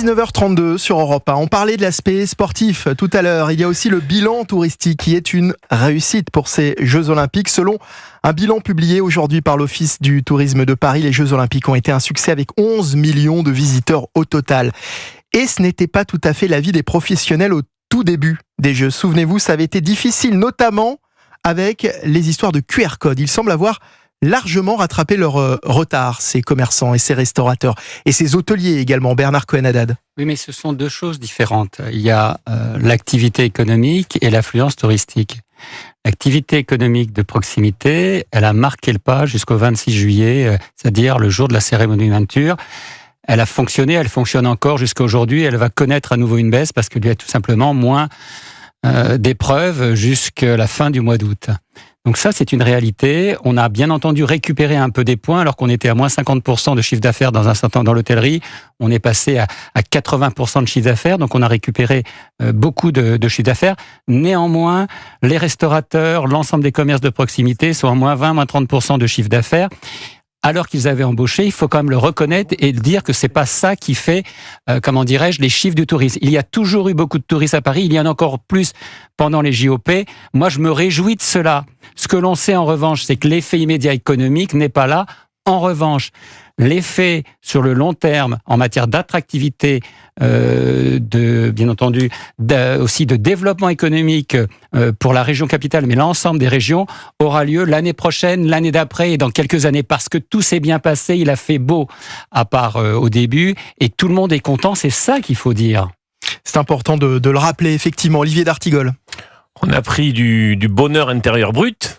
19h32 sur Europe 1. On parlait de l'aspect sportif tout à l'heure. Il y a aussi le bilan touristique qui est une réussite pour ces Jeux Olympiques. Selon un bilan publié aujourd'hui par l'Office du tourisme de Paris, les Jeux Olympiques ont été un succès avec 11 millions de visiteurs au total. Et ce n'était pas tout à fait l'avis des professionnels au tout début des Jeux. Souvenez-vous, ça avait été difficile, notamment avec les histoires de QR code. Il semble avoir largement rattrapé leur retard, ces commerçants et ces restaurateurs, et ces hôteliers également. Bernard Cohen-Haddad. Oui, mais ce sont deux choses différentes. Il y a l'activité économique et l'affluence touristique. L'activité économique de proximité, elle a marqué le pas jusqu'au 26 juillet, c'est-à-dire le jour de la cérémonie d'ouverture. Elle a fonctionné, elle fonctionne encore jusqu'à aujourd'hui. Elle va connaître à nouveau une baisse parce qu'il y a tout simplement moins d'épreuves jusqu'à la fin du mois d'août. Donc ça, c'est une réalité. On a bien entendu récupéré un peu des points alors qu'on était à moins 50% de chiffre d'affaires dans un certain temps dans l'hôtellerie. On est passé à 80% de chiffre d'affaires, donc on a récupéré beaucoup de chiffre d'affaires. Néanmoins, les restaurateurs, l'ensemble des commerces de proximité sont à moins 20, moins 30% de chiffre d'affaires. Alors qu'ils avaient embauché, il faut quand même le reconnaître et dire que c'est pas ça qui fait, les chiffres du tourisme. Il y a toujours eu beaucoup de touristes à Paris, il y en a encore plus pendant les JOP. Moi, je me réjouis de cela. Ce que l'on sait en revanche, c'est que l'effet immédiat économique n'est pas là. En revanche, l'effet sur le long terme en matière d'attractivité, bien entendu, aussi de développement économique pour la région capitale, mais l'ensemble des régions, aura lieu l'année prochaine, l'année d'après et dans quelques années, parce que tout s'est bien passé, il a fait beau, à part au début, et tout le monde est content, c'est ça qu'il faut dire. C'est important de le rappeler, effectivement. Olivier d'Artigol. On a pris du bonheur intérieur brut,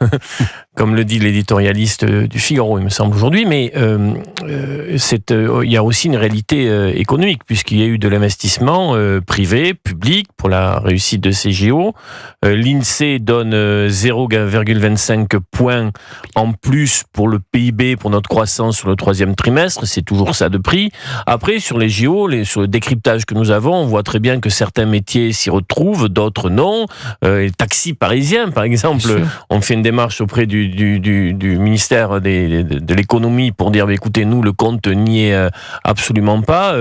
comme le dit l'éditorialiste du Figaro, il me semble, aujourd'hui, mais il y a aussi une réalité économique, puisqu'il y a eu de l'investissement privé, public, pour la réussite de ces JO. L'INSEE donne 0,25 points en plus pour le PIB, pour notre croissance sur le troisième trimestre, c'est toujours ça de prix. Après, sur les JO, sur le décryptage que nous avons, on voit très bien que certains métiers s'y retrouvent, d'autres non. Les taxis parisiens, par exemple, on fait une démarche auprès du ministère de l'économie pour dire, écoutez, nous, le compte n'y est absolument pas.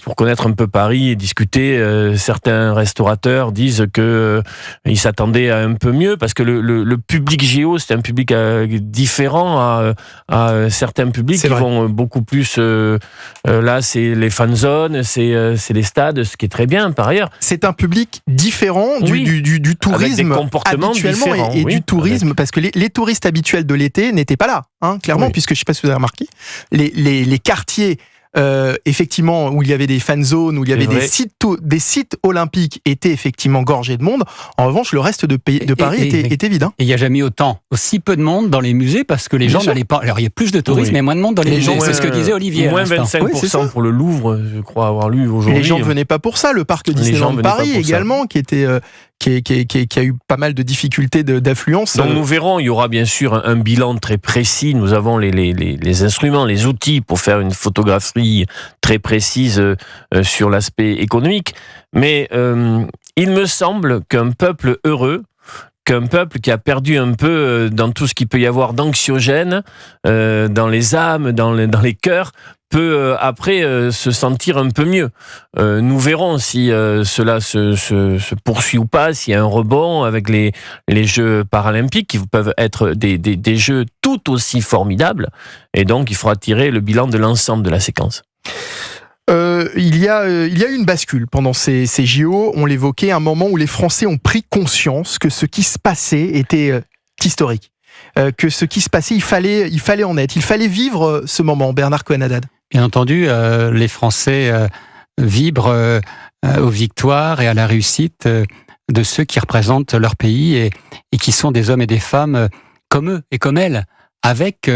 Pour connaître un peu Paris et discuter, certains restaurateurs disent que ils s'attendaient à un peu mieux parce que le public JO, c'est un public différent à certains publics qui vont beaucoup plus. Là, c'est les fan zones, c'est les stades, ce qui est très bien par ailleurs. C'est un public différent du tourisme habituellement et du tourisme, parce que les touristes habituels de l'été n'étaient pas là, clairement, puisque je ne sais pas si vous avez remarqué, les quartiers effectivement où il y avait des fan zones, où il y avait des sites olympiques étaient effectivement gorgés de monde. En revanche, le reste de Paris était vide. Et il n'y a jamais aussi peu de monde dans les musées parce que les gens n'allaient pas. Alors il y a plus de tourisme, mais moins de monde dans les musées. C'est ce que disait Olivier. Moins 25% pour le Louvre, je crois avoir lu aujourd'hui. Les gens ne venaient pas pour ça. Le parc Disneyland de Paris également, qui a eu pas mal de difficultés d'affluence. Donc nous verrons, il y aura bien sûr un bilan très précis. Nous avons les instruments, les outils pour faire une photographie très précise sur l'aspect économique. Mais il me semble qu'un peuple heureux, qu'un peuple qui a perdu un peu dans tout ce qu'il peut y avoir d'anxiogène, dans les âmes, dans les cœurs, peut après se sentir un peu mieux. Nous verrons si cela se poursuit ou pas, s'il y a un rebond avec les Jeux paralympiques qui peuvent être des jeux tout aussi formidables. Et donc, il faudra tirer le bilan de l'ensemble de la séquence. Il y a eu une bascule pendant ces JO, on l'évoquait, un moment où les Français ont pris conscience que ce qui se passait était historique. Que ce qui se passait, il fallait en être, il fallait vivre ce moment. Bernard Cohen-Haddad. Bien entendu, les Français vibrent aux victoires et à la réussite de ceux qui représentent leur pays et qui sont des hommes et des femmes comme eux et comme elles, avec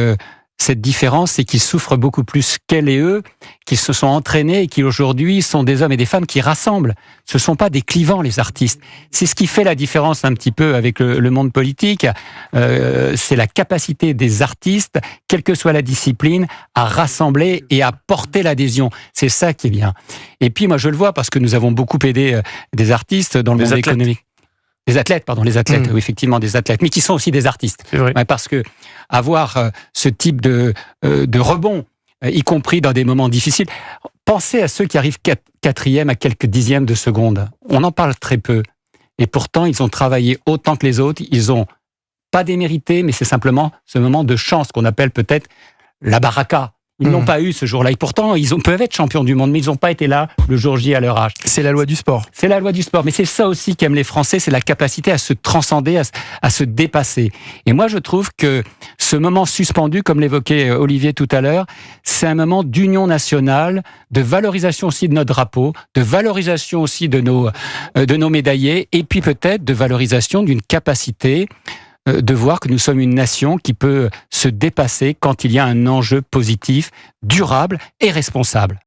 cette différence, c'est qu'ils souffrent beaucoup plus qu'elles et eux, qu'ils se sont entraînés et qui aujourd'hui sont des hommes et des femmes qui rassemblent. Ce ne sont pas des clivants, les artistes. C'est ce qui fait la différence un petit peu avec le monde politique. C'est la capacité des artistes, quelle que soit la discipline, à rassembler et à porter l'adhésion. C'est ça qui est bien. Et puis moi je le vois parce que nous avons beaucoup aidé des artistes dans le monde économique. Les athlètes, oui, effectivement, des athlètes, mais qui sont aussi des artistes. C'est vrai. Parce que avoir ce type de rebond, y compris dans des moments difficiles, Pensez à ceux qui arrivent quatrième à quelques dixièmes de seconde. On en parle très peu. Et pourtant, ils ont travaillé autant que les autres. Ils ont pas démérité, mais c'est simplement ce moment de chance qu'on appelle peut-être la baraka. Ils n'ont pas eu ce jour-là. Et pourtant, peuvent être champions du monde, mais ils n'ont pas été là le jour J à leur âge. C'est la loi du sport. C'est la loi du sport. Mais c'est ça aussi qu'aiment les Français, c'est la capacité à se transcender, à se dépasser. Et moi, je trouve que ce moment suspendu, comme l'évoquait Olivier tout à l'heure, c'est un moment d'union nationale, de valorisation aussi de notre drapeau, de valorisation aussi de nos médaillés, et puis peut-être de valorisation d'une capacité de voir que nous sommes une nation qui peut se dépasser quand il y a un enjeu positif, durable et responsable.